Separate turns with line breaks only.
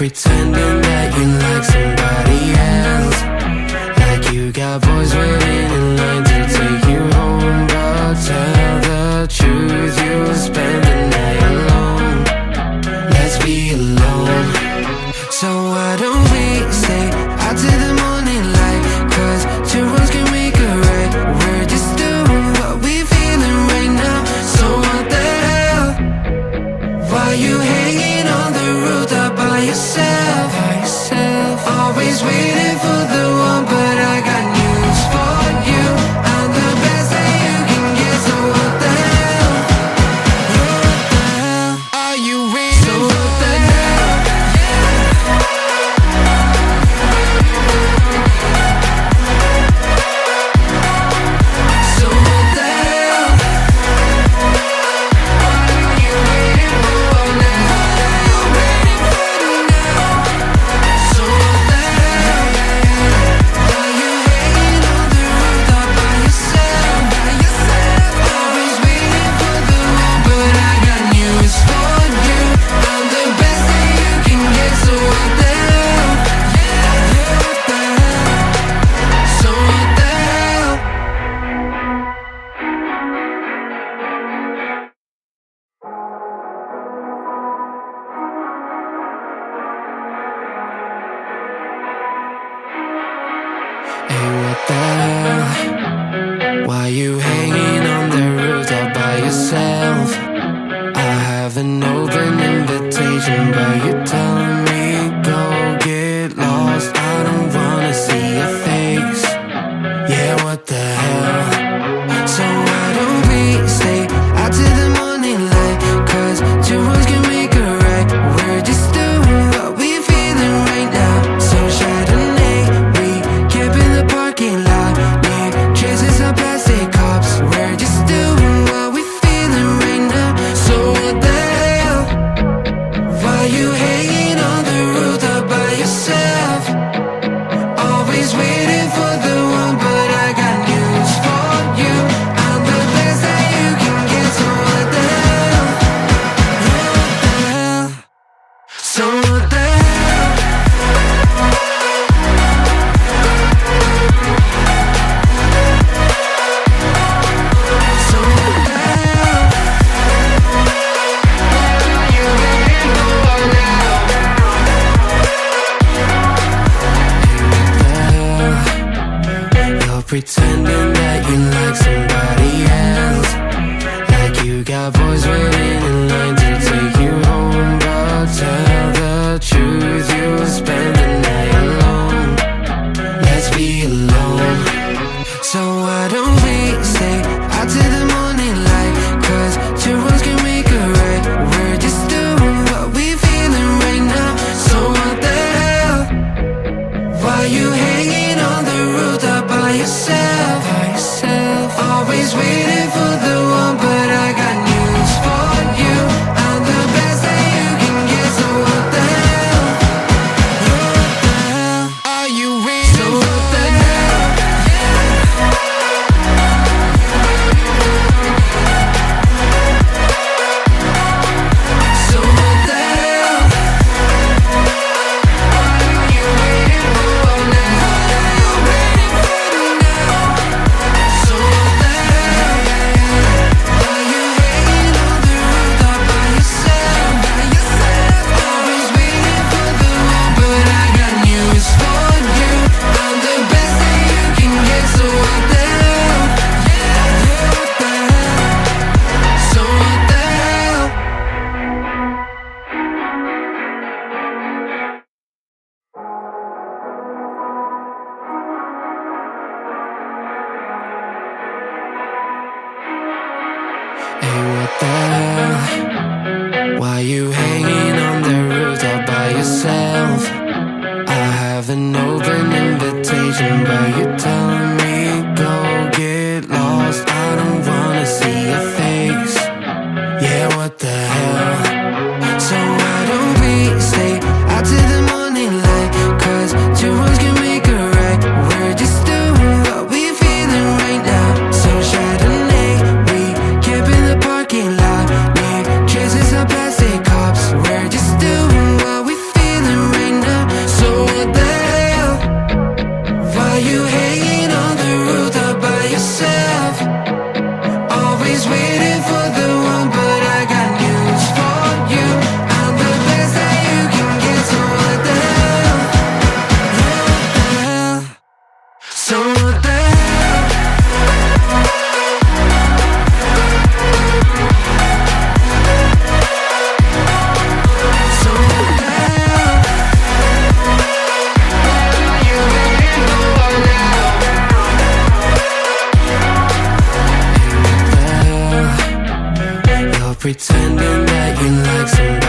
pretending that you like somebody else, like you got boys waiting in line to take you home. But tell the truth, you'll spend the night alone. Let's be alone. So why don't we stay out till the morning light? Cause two wrongs can make a right. We're just doing what we feeling right now. So what the hell? Why you hanging on the rooftop by yourself? Always waiting for the one, but I got news for you. I'm the best that you can get. So what the hell? What the hell are you waiting for? So what the hell? So what the hell? What are you waiting for now? Waiting for now. So what the hell? Are you hanging on the rooftop by yourself? Always waiting for the one, but I got news for you. I'm the best that you can get. So what the hell? What the hell? So what the hell? Hey, what the hell? Why you hanging on the rooftop by yourself? I have an open invitation, but you're telling me go get lost. I don't wanna see your face. Yeah, what the hell? So why don't we stay out till the morning light? Cause two wrongs can make a right. We're just doing what we feeling right now. So Chardonnay, we camp in the parking lot. Leave traces of plastic cups. We're just doing what we feeling right now. So what the hell? Why you hanging on the rooftop by yourself? Always waiting for the one, but I got news for you. I'm the best that you can get. So what the hell? What the hell? So what the hell? So what the hell? What are you waiting for now? You're pretending that you like somebody else, like you got boys waiting in line to take you home. But tell the truth, you'll spend the night alone. Let's be alone. So why don't we stay out till the morning light? Cause two wrongs can make a right. We're just doing what we feeling right now. So what the hell? Why you hanging on the rooftop by yourself? Always waiting for the one, but I got news for you. I'm the best that you can get. So what the hell? What the hell are you waiting for? So what the hell? So what the hell? What are you waiting for now? Waiting for now. So what the hell? Are you hanging on the rooftop by yourself? Always waiting for the one, but I got news for you. I'm the best that you can get. So what the hell? What the hell? So what the hell? Hey, what the hell? Why you hanging on the rooftop by yourself? I have an open invitation, but you're telling me go get lost. I don't wanna see your face. Yeah, what the hell? So why don't we stay out till the morning light? Cause two wrongs can make a right. We're just doing what we feeling right now. So Chardonnay, we camp in the parking lot. Leave traces of plastic cups. We're just doing what we feeling right pretending that you like somebody